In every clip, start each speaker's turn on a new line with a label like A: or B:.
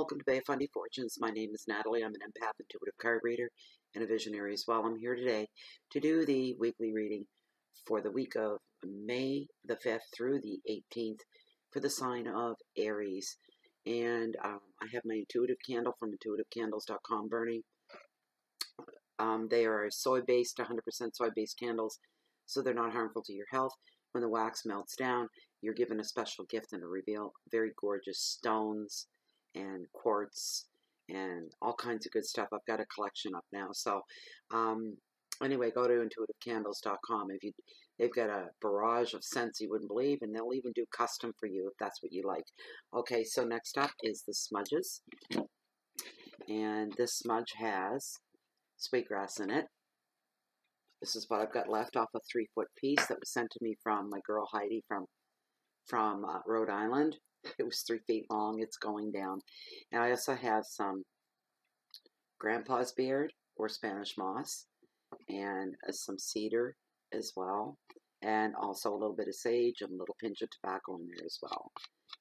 A: welcome to Bay of Fundy Fortunes. My name is Natalie. I'm an empath, intuitive card reader, and a visionary as well. I'm here today to do the weekly reading for the week of May the 5th through the 18th for the sign of Aries. And I have my intuitive candle from intuitivecandles.com burning. They are soy-based, 100% soy-based candles, so they're not harmful to your health. When the wax melts down, you're given a special gift and a reveal very gorgeous stones and quartz and all kinds of good stuff. I've got a collection up now. So anyway, go to intuitivecandles.com. They've got a barrage of scents you wouldn't believe, and they'll even do custom for you if that's what you like. Okay, so next up is the smudges. And this smudge has sweetgrass in it. This is what I've got left off a 3-foot piece that was sent to me from my girl Heidi from Rhode Island. It was 3 feet long. It's going down. And I also have some grandpa's beard or Spanish moss and some cedar as well. And also a little bit of sage and a little pinch of tobacco in there as well.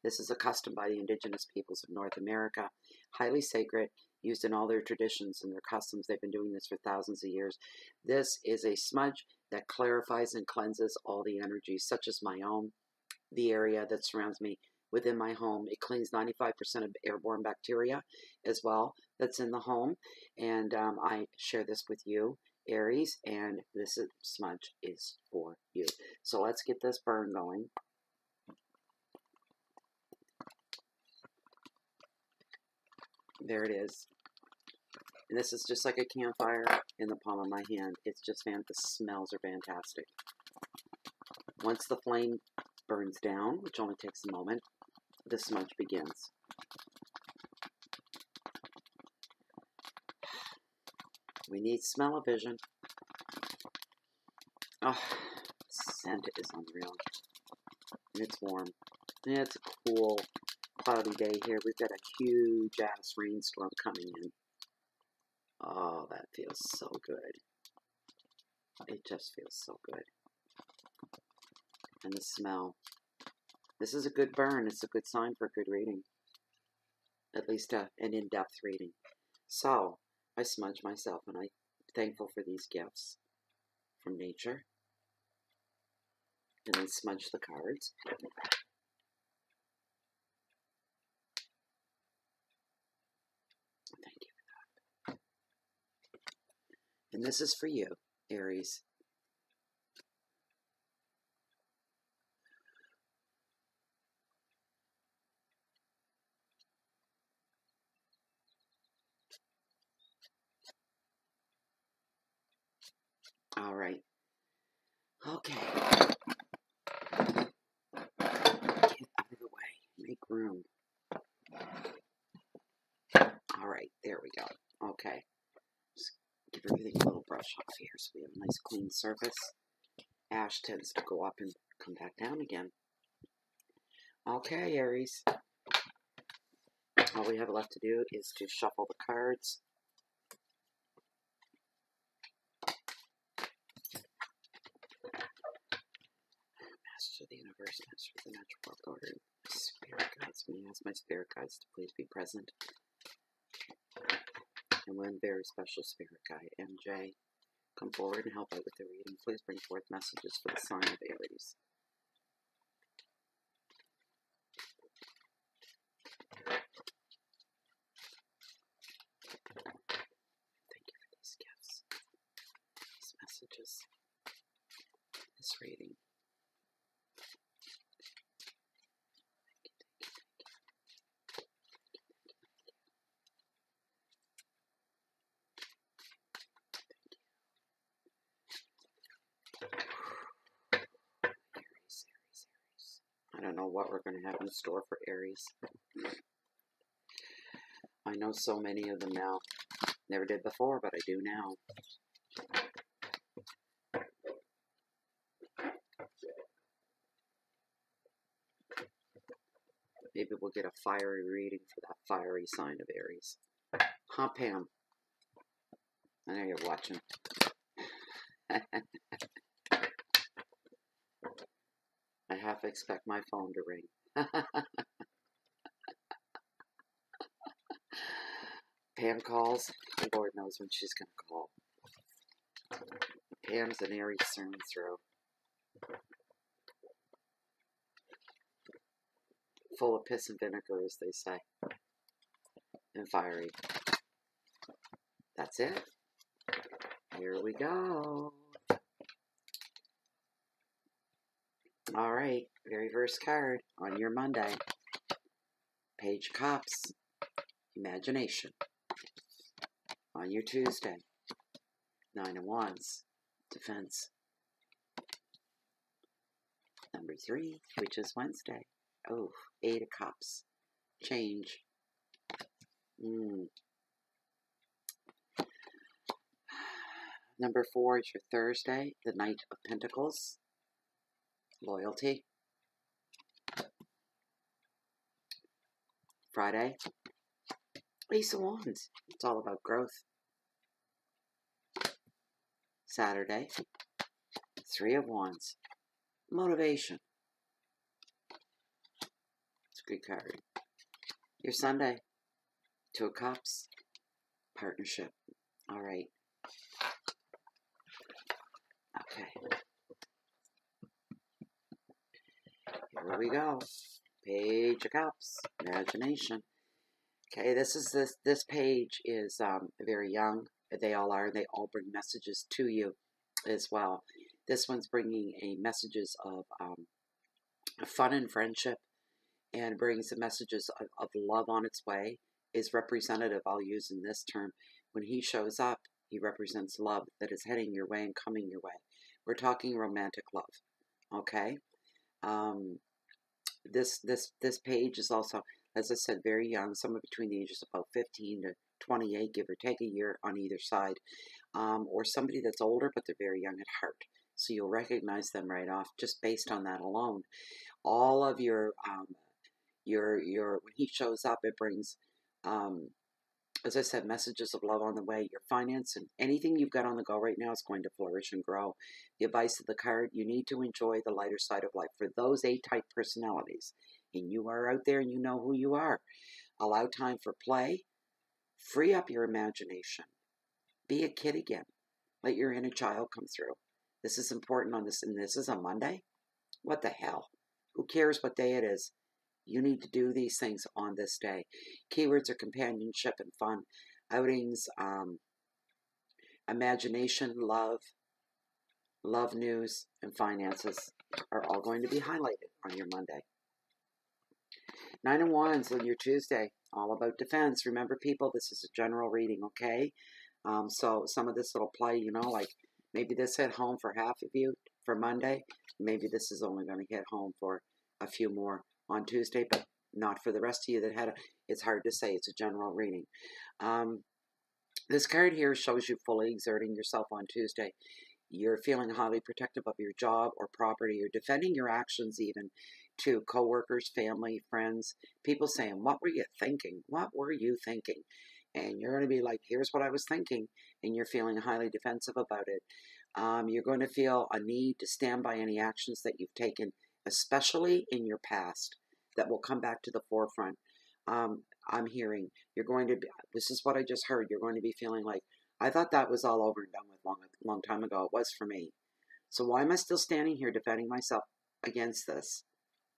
A: This is a custom by the indigenous peoples of North America. Highly sacred, used in all their traditions and their customs. They've been doing this for thousands of years. This is a smudge that clarifies and cleanses all the energies, such as my own, the area that surrounds me within my home. It cleans 95% of airborne bacteria as well that's in the home. And I share this with you, Aries, and this smudge is for you. So let's get this burn going. There it is. And this is just like a campfire in the palm of my hand. It's just the smells are fantastic. Once the flame burns down, which only takes a moment, the smudge begins. We need smell-o-vision. Oh, scent is unreal. And it's warm. Yeah, it's a cool, cloudy day here. We've got a huge-ass rainstorm coming in. Oh, that feels so good. It just feels so good. And the smell. This is a good burn. It's a good sign for a good reading. At least an in-depth reading. So, I smudge myself, and I'm thankful for these gifts from nature. And then smudge the cards. Thank you for that. And this is for you, Aries. All right. Okay. Get out of the way. Make room. All right. There we go. Okay. Just give everything a little brush off here so we have a nice clean surface. Ash tends to go up and come back down again. Okay, Aries. All we have left to do is to shuffle the cards. Master of the universe, master of the natural world order, spirit guides me. Ask my spirit guides to please be present. And one very special spirit guide, MJ, come forward and help out with the reading. Please bring forth messages for the sign of Aries. Thank you for these gifts, these messages, this reading. I don't know what we're going to have in store for Aries. I know so many of them now. Never did before, but I do now. Maybe we'll get a fiery reading for that fiery sign of Aries. Huh, Pam? I know you're watching. I half expect my phone to ring. Pam calls. The Lord knows when she's going to call. Pam's an Aries through and through. Full of piss and vinegar, as they say. And fiery. That's it. Here we go. All right. Very first card on your Monday. Page of Cups. Imagination. On your Tuesday. 9 of Wands. Defense. Number 3, which is Wednesday. Oh, 8 of Cups. Change. Number 4 is your Thursday. The Knight of Pentacles. Loyalty. Friday. Ace of Wands. It's all about growth. Saturday. 3 of Wands. Motivation. It's a good card. Your Sunday. 2 of Cups. Partnership. All right. Okay. Here we go. Page of Cups. Imagination. Okay, this page is very young. They all are. They all bring messages to you as well. This one's bringing messages of fun and friendship, and brings the messages of love on its way. Is representative, I'll use in this term. When he shows up, he represents love that is heading your way and coming your way. We're talking romantic love, okay? This page is also, as I said, very young, somewhere between the ages of about 15 to 28, give or take a year on either side, or somebody that's older, but they're very young at heart. So you'll recognize them right off just based on that alone. All of your when he shows up, it brings, as I said, messages of love on the way. Your finance and anything you've got on the go right now is going to flourish and grow. The advice of the card, you need to enjoy the lighter side of life. For those A-type personalities, and you are out there and you know who you are, allow time for play. Free up your imagination. Be a kid again. Let your inner child come through. This is important on this, and this is a Monday? What the hell? Who cares what day it is? You need to do these things on this day. Keywords are companionship and fun. Outings, imagination, love news, and finances are all going to be highlighted on your Monday. 9 of Wands on your Tuesday, all about defense. Remember, people, this is a general reading, okay? So some of this will apply, like maybe this hit home for half of you for Monday. Maybe this is only going to hit home for a few more on Tuesday, but not for the rest of you that had it. It's hard to say. It's a general reading. This card here shows you fully exerting yourself on Tuesday. You're feeling highly protective of your job or property. You're defending your actions even to coworkers, family, friends, people saying, what were you thinking? What were you thinking? And you're going to be like, here's what I was thinking. And you're feeling highly defensive about it. You're going to feel a need to stand by any actions that you've taken, especially in your past, that will come back to the forefront. I'm hearing you're going to be, this is what I just heard, you're going to be feeling like, I thought that was all over and done with long time ago. It was for me. So why am I still standing here defending myself against this?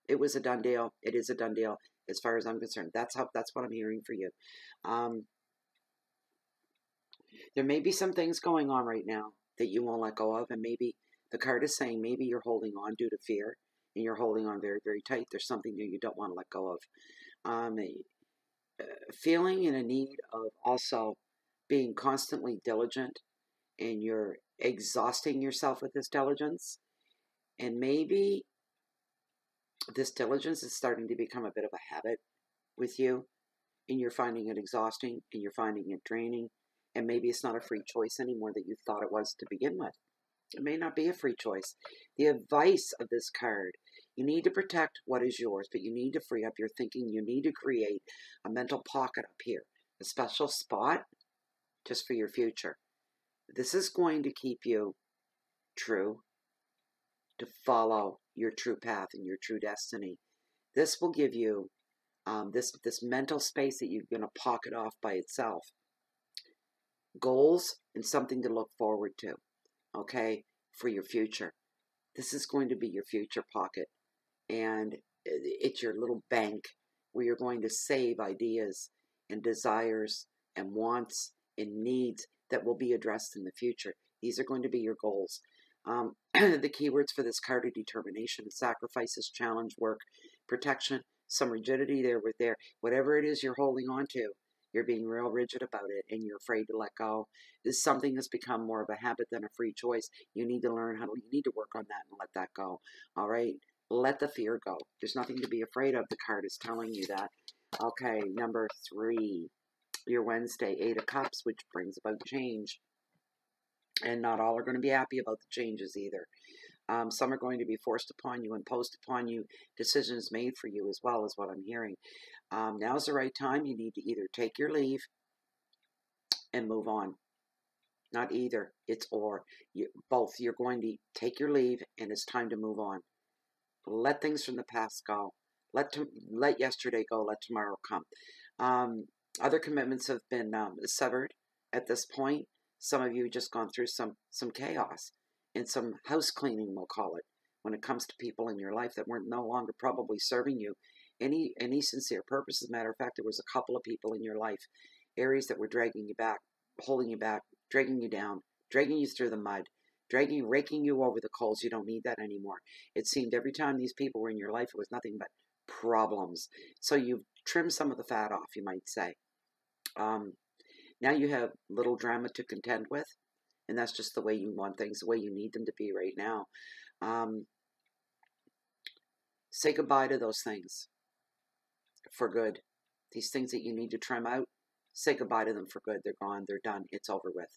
A: It was a done deal. It is a done deal as far as I'm concerned. That's what I'm hearing for you. There may be some things going on right now that you won't let go of, and maybe the card is saying maybe you're holding on due to fear, and you're holding on very, very tight. There's something that you don't want to let go of. Feeling in a need of also being constantly diligent, and you're exhausting yourself with this diligence, and maybe this diligence is starting to become a bit of a habit with you, and you're finding it exhausting, and you're finding it draining, and maybe it's not a free choice anymore that you thought it was to begin with. It may not be a free choice. The advice of this card, you need to protect what is yours, but you need to free up your thinking. You need to create a mental pocket up here, a special spot just for your future. This is going to keep you true, to follow your true path and your true destiny. This will give you this mental space that you're going to pocket off by itself. goals and something to look forward to, okay, for your future. This is going to be your future pocket, and it's your little bank where you're going to save ideas and desires and wants and needs that will be addressed in the future. These are going to be your goals. The keywords for this card are determination, sacrifices, challenge, work, protection, some rigidity there with there. Whatever it is you're holding on to, you're being real rigid about it and you're afraid to let go. This is something that's become more of a habit than a free choice. You need to learn you need to work on that and let that go. All right? Let the fear go. There's nothing to be afraid of. The card is telling you that. Okay, number 3, your Wednesday, 8 of Cups, which brings about change. And not all are going to be happy about the changes either. Some are going to be forced upon you, imposed upon you, decisions made for you as well, is what I'm hearing. Now's the right time. You need to either take your leave and move on. Not either, it's or. Both. You're going to take your leave and it's time to move on. Let things from the past go. Let yesterday go. Let tomorrow come. Other commitments have been severed at this point. Some of you just gone through some chaos and some house cleaning, we'll call it, when it comes to people in your life that weren't no longer probably serving you any sincere purpose. As a matter of fact, there was a couple of people in your life, Aries, that were dragging you back, holding you back, dragging you down, dragging you through the mud, raking you over the coals. You don't need that anymore. It seemed every time these people were in your life, it was nothing but problems. So you've trimmed some of the fat off, you might say. Now you have little drama to contend with, and that's just the way you want things, the way you need them to be right now. Say goodbye to those things for good. These things that you need to trim out, say goodbye to them for good. They're gone. They're done. It's over with.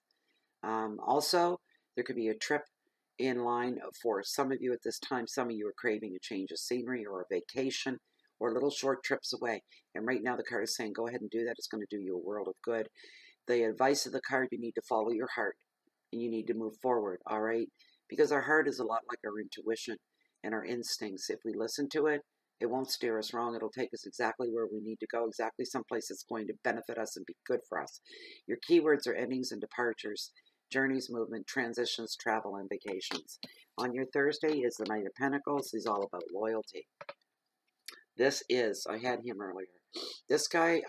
A: Also, there could be a trip in line for some of you at this time. Some of you are craving a change of scenery or a vacation or little short trips away. And right now the card is saying, go ahead and do that. It's going to do you a world of good. The advice of the card, you need to follow your heart and you need to move forward, all right? Because our heart is a lot like our intuition and our instincts. If we listen to it, it won't steer us wrong. It'll take us exactly where we need to go, exactly someplace that's going to benefit us and be good for us. Your keywords are endings and departures, journeys, movement, transitions, travel, and vacations. On your Thursday is the Knight of Pentacles. He's all about loyalty. This is, I had him earlier. This guy,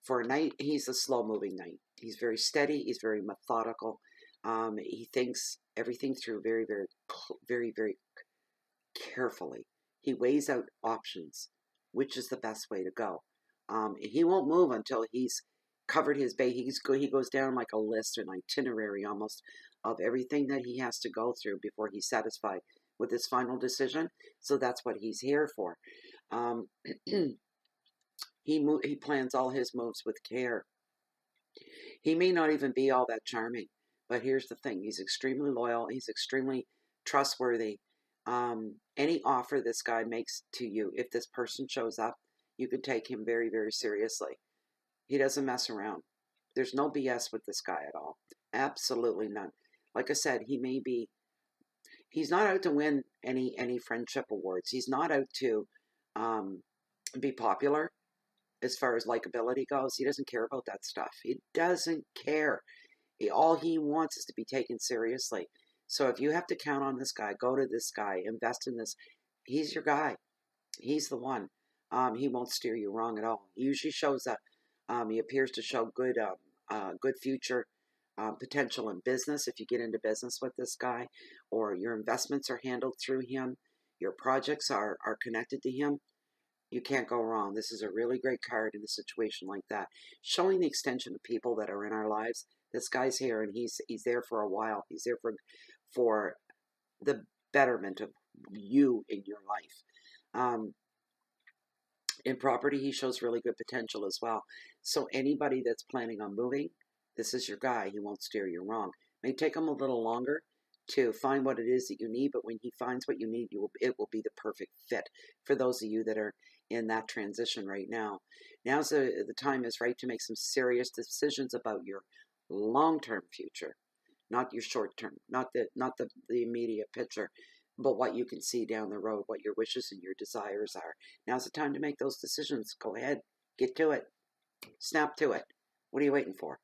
A: for a knight, he's a slow-moving knight. He's very steady. He's very methodical. He thinks everything through very, very, very, very carefully. He weighs out options, which is the best way to go. He won't move until he's covered his base. He goes down like a list, an itinerary almost, of everything that he has to go through before he's satisfied with his final decision. So that's what he's here for. He plans all his moves with care. He may not even be all that charming, but here's the thing. He's extremely loyal. He's extremely trustworthy. Any offer this guy makes to you, if this person shows up, you can take him very, very seriously. He doesn't mess around. There's no BS with this guy at all. Absolutely none. Like I said, he's not out to win any friendship awards. He's not out to be popular as far as likability goes. He doesn't care about that stuff. He doesn't care. All he wants is to be taken seriously. So if you have to count on this guy, go to this guy, invest in this. He's your guy. He's the one. He won't steer you wrong at all. He usually shows up. He appears to show good future potential in business if you get into business with this guy, or your investments are handled through him, your projects are connected to him. You can't go wrong. This is a really great card in a situation like that, showing the extension of people that are in our lives. This guy's here, and he's there for a while. He's there for the betterment of you in your life. In property, he shows really good potential as well. So anybody that's planning on moving, this is your guy. He won't steer you wrong. It may take him a little longer to find what it is that you need, but when he finds what you need, it will be the perfect fit for those of you that are in that transition right now. Now's the time is right to make some serious decisions about your long-term future, not your short-term, not the immediate picture, but what you can see down the road, what your wishes and your desires are. Now's the time to make those decisions. Go ahead, get to it, snap to it. What are you waiting for?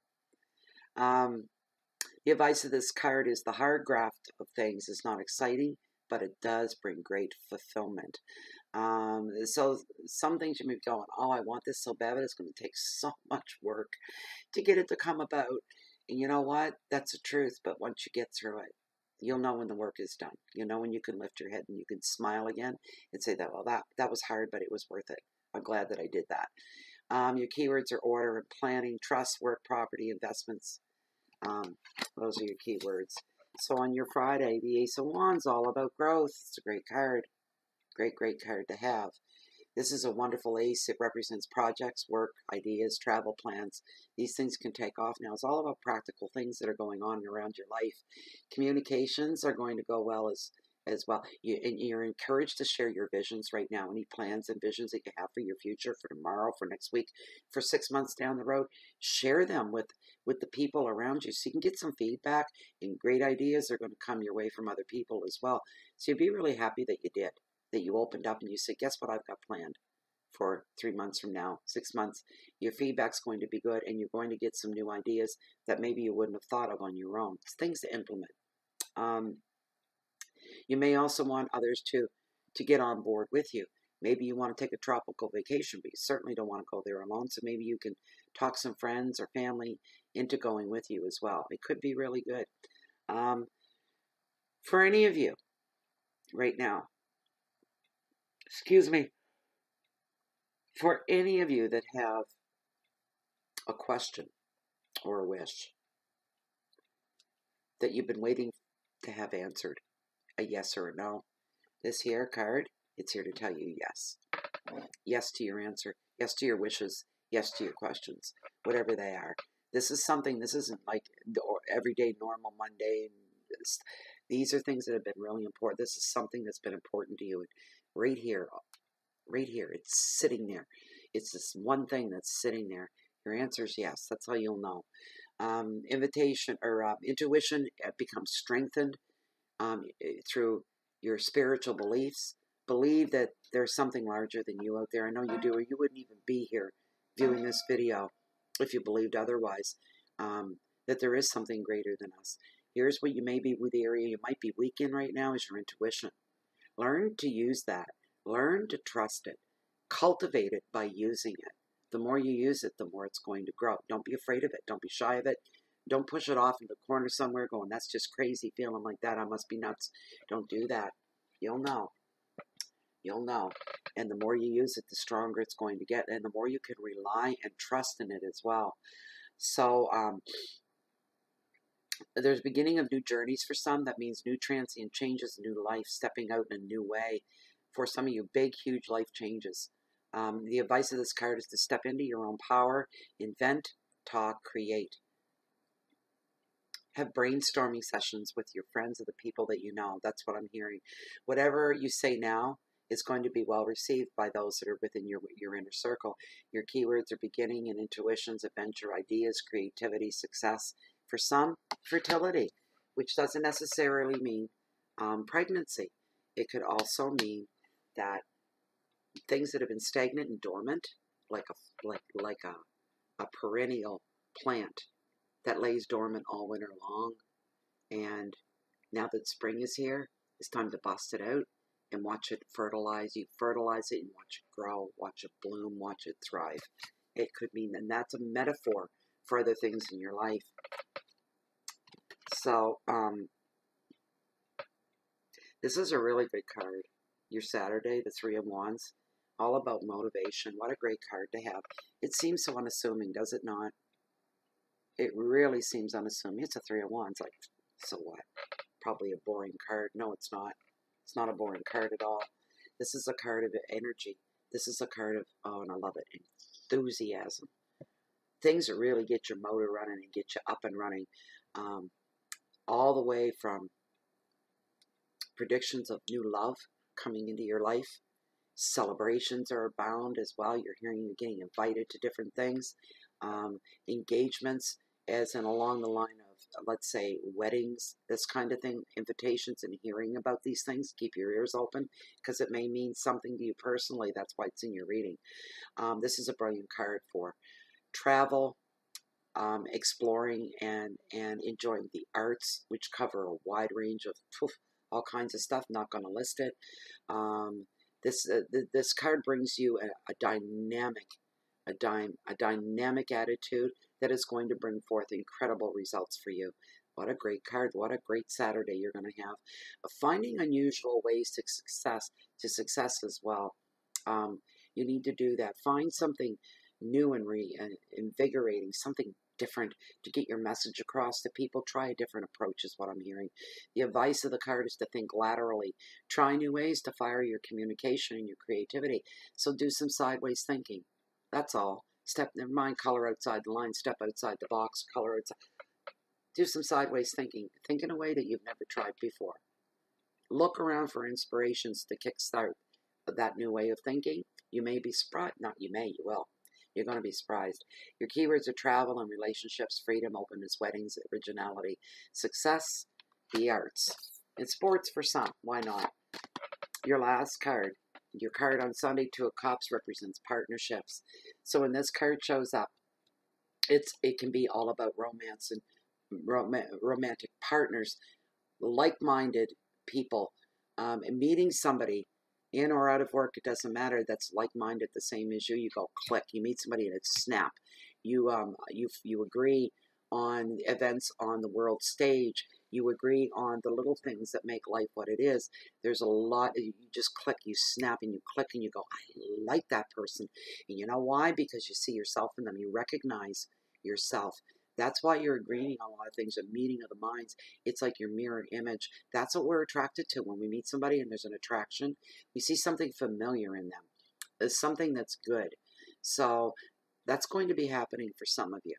A: The advice of this card is the hard graft of things is not exciting, but it does bring great fulfillment. So some things you may be going, oh, I want this so bad, but it's going to take so much work to get it to come about. And you know what? That's the truth. But once you get through it, you'll know when the work is done. You know when you can lift your head and you can smile again and say that, well, that was hard, but it was worth it. I'm glad that I did that. Your keywords are order and planning, trust, work, property, investments. Those are your keywords. So on your Friday, the Ace of Wands, all about growth. It's a great card. Great, great card to have. This is a wonderful ace. It represents projects, work, ideas, travel plans. These things can take off now. It's all about practical things that are going on around your life. Communications are going to go well as well. You're encouraged to share your visions right now. Any plans and visions that you have for your future, for tomorrow, for next week, for 6 months down the road, share them with the people around you so you can get some feedback, and great ideas are going to come your way from other people as well. So you'd be really happy that you did, that you opened up and you said, guess what I've got planned for 3 months from now, 6 months. Your feedback's going to be good, and you're going to get some new ideas that maybe you wouldn't have thought of on your own. It's things to implement. You may also want others to get on board with you. Maybe you want to take a tropical vacation, but you certainly don't want to go there alone. So maybe you can talk some friends or family into going with you as well. It could be really good. For any of you right now, excuse me, for any of you that have a question or a wish that you've been waiting to have answered, a yes or a no, this here card, it's here to tell you yes. Yes to your answer, yes to your wishes, yes to your questions, whatever they are. This is something, this isn't like everyday, normal, mundane. These are things that have been really important. This is something that's been important to you. Right here, it's sitting there. It's this one thing that's sitting there. Your answer is yes. That's how you'll know. Intuition becomes strengthened through your spiritual beliefs. Believe that there's something larger than you out there. I know you do, or you wouldn't even be here viewing this video if you believed otherwise, that there is something greater than us. Here's what you may be with the area you might be weak in right now is your intuition. Learn to use that. Learn to trust it. Cultivate it by using it. The more you use it, the more it's going to grow. Don't be afraid of it. Don't be shy of it. Don't push it off in the corner somewhere going, that's just crazy feeling like that. I must be nuts. Don't do that. You'll know. You'll know. And the more you use it, the stronger it's going to get. And the more you can rely and trust in it as well. So there's beginning of new journeys for some. That means new transient changes, new life, stepping out in a new way. For some of you, big, huge life changes. The advice of this card is to step into your own power, invent, talk, create. Have brainstorming sessions with your friends or the people that you know. That's what I'm hearing. Whatever you say now is going to be well received by those that are within your inner circle. Your keywords are beginning and intuitions, adventure, ideas, creativity, success. For some, fertility, which doesn't necessarily mean pregnancy. It could also mean that things that have been stagnant and dormant, like a perennial plant that lays dormant all winter long, and now that spring is here, it's time to bust it out and watch it fertilize. You fertilize it and watch it grow, watch it bloom, watch it thrive. It could mean, and that's a metaphor for other things in your life. So, this is a really good card. Your Saturday, the Three of Wands, all about motivation. What a great card to have. It seems so unassuming, does it not? It really seems unassuming. It's a Three of Wands. Like, so what? Probably a boring card. No, it's not. It's not a boring card at all. This is a card of energy. This is a card of, oh, and I love it, enthusiasm. Things that really get your motor running and get you up and running. All the way from predictions of new love coming into your life. Celebrations are abound as well. You're hearing you're getting invited to different things. Engagements, as in along the line of, let's say, weddings, this kind of thing, invitations, and hearing about these things. Keep your ears open because it may mean something to you personally. That's why it's in your reading. This is a brilliant card for travel, exploring and enjoying the arts, which cover a wide range of all kinds of stuff. Not going to list it. Um, this card brings you a dynamic, a dynamic attitude that is going to bring forth incredible results for you. What a great card! What a great Saturday you're going to have. Finding unusual ways to success as well. You need to do that. Find something new and invigorating, something different to get your message across to people. Try a different approach is what I'm hearing. The advice of the card is to think laterally. Try new ways to fire your communication and your creativity. So do some sideways thinking. That's all. Never mind color outside the line, step outside the box, color outside. Do some sideways thinking. Think in a way that you've never tried before. Look around for inspirations to kickstart that new way of thinking. You may be surprised. Not you may, you will. You're going to be surprised. Your keywords are travel and relationships, freedom, openness, weddings, originality, success, the arts, and sports for some. Why not? Your last card. Your card on Sunday, Two of Cups, represents partnerships. So when this card shows up, it can be all about romance and romantic partners, like-minded people, and meeting somebody in or out of work, it doesn't matter, that's like-minded, the same as you. You go click. You meet somebody and it's snap. You agree on events on the world stage. You agree on the little things that make life what it is. There's a lot. You just click, you snap, and you click, and you go, I like that person. And you know why? Because you see yourself in them. You recognize yourself. That's why you're agreeing on a lot of things, a meeting of the minds. It's like your mirror image. That's what we're attracted to when we meet somebody and there's an attraction. We see something familiar in them. There's something that's good. So that's going to be happening for some of you.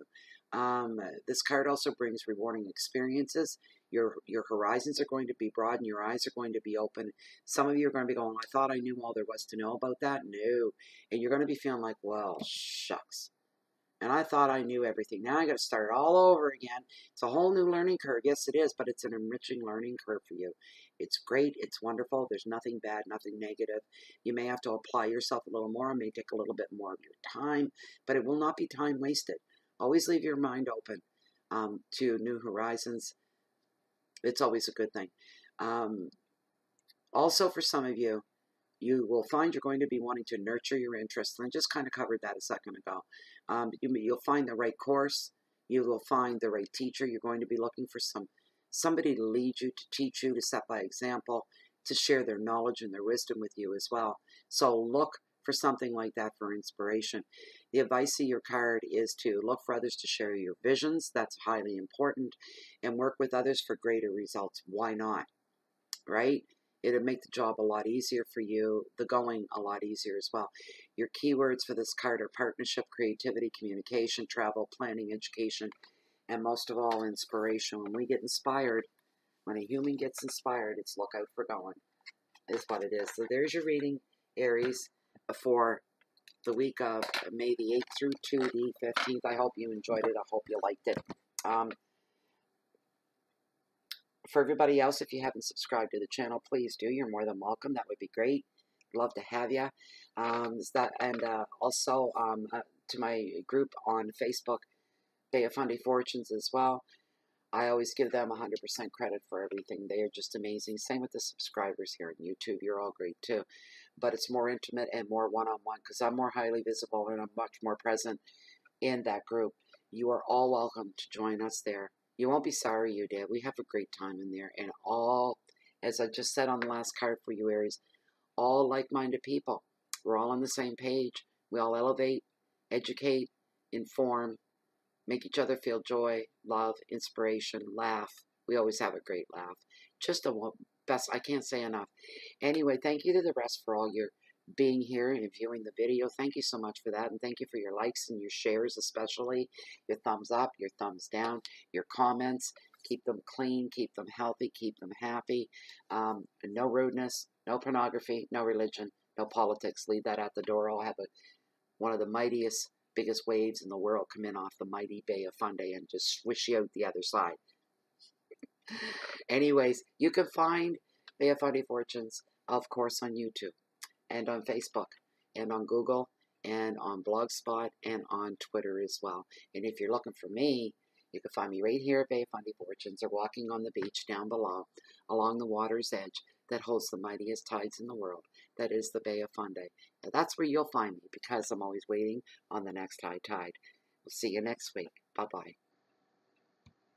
A: This card also brings rewarding experiences. Your horizons are going to be broad and your eyes are going to be open. Some of you are going to be going, I thought I knew all there was to know about that. No. And you're going to be feeling like, well, shucks. And I thought I knew everything. Now I got to start all over again. It's a whole new learning curve. Yes, it is, but it's an enriching learning curve for you. It's great. It's wonderful. There's nothing bad, nothing negative. You may have to apply yourself a little more. It may take a little bit more of your time, but it will not be time wasted. Always leave your mind open to new horizons. It's always a good thing. Also, for some of you, you will find you're going to be wanting to nurture your interests. And I just kind of covered that a second ago. You'll find the right course. You will find the right teacher. You're going to be looking for somebody to lead you, to teach you, to set by example, to share their knowledge and their wisdom with you as well. So look for something like that for inspiration. The advice of your card is to look for others to share your visions. That's highly important. And work with others for greater results. Why not? Right? It'll make the job a lot easier for you, the going a lot easier as well. Your keywords for this card are partnership, creativity, communication, travel, planning, education, and most of all, inspiration. When we get inspired, when a human gets inspired, it's look out for going, is what it is. So there's your reading, Aries, for the week of May the 8th through to the 15th. I hope you enjoyed it. I hope you liked it. For everybody else, if you haven't subscribed to the channel, please do. You're more than welcome. That would be great. Love to have you. Also to my group on Facebook, Bay of Fundy Fortunes as well. I always give them 100% credit for everything. They are just amazing. Same with the subscribers here on YouTube. You're all great too. But it's more intimate and more one-on-one because I'm more highly visible and I'm much more present in that group. You are all welcome to join us there. You won't be sorry you did. We have a great time in there. And all, as I just said on the last card for you, Aries, all like-minded people. We're all on the same page. We all elevate, educate, inform, make each other feel joy, love, inspiration, laugh. We always have a great laugh. Just the best. I can't say enough. Anyway, thank you to the rest for all your being here and viewing the video. Thank you so much for that, and thank you for your likes and your shares, especially your thumbs up, your thumbs down, your comments. Keep them clean, keep them healthy, keep them happy. No rudeness, no pornography, no religion, no politics. Leave that at the door. I'll have one of the mightiest, biggest waves in the world come in off the mighty Bay of Fundy and just swish you out the other side. Anyways, you can find Bay of Fundy Fortunes, of course, on YouTube and on Facebook and on Google and on Blogspot and on Twitter as well. And if you're looking for me, you can find me right here at Bay of Fundy Fortunes or walking on the beach down below along the water's edge that holds the mightiest tides in the world. That is the Bay of Fundy. And that's where you'll find me because I'm always waiting on the next high tide. We'll see you next week. Bye-bye.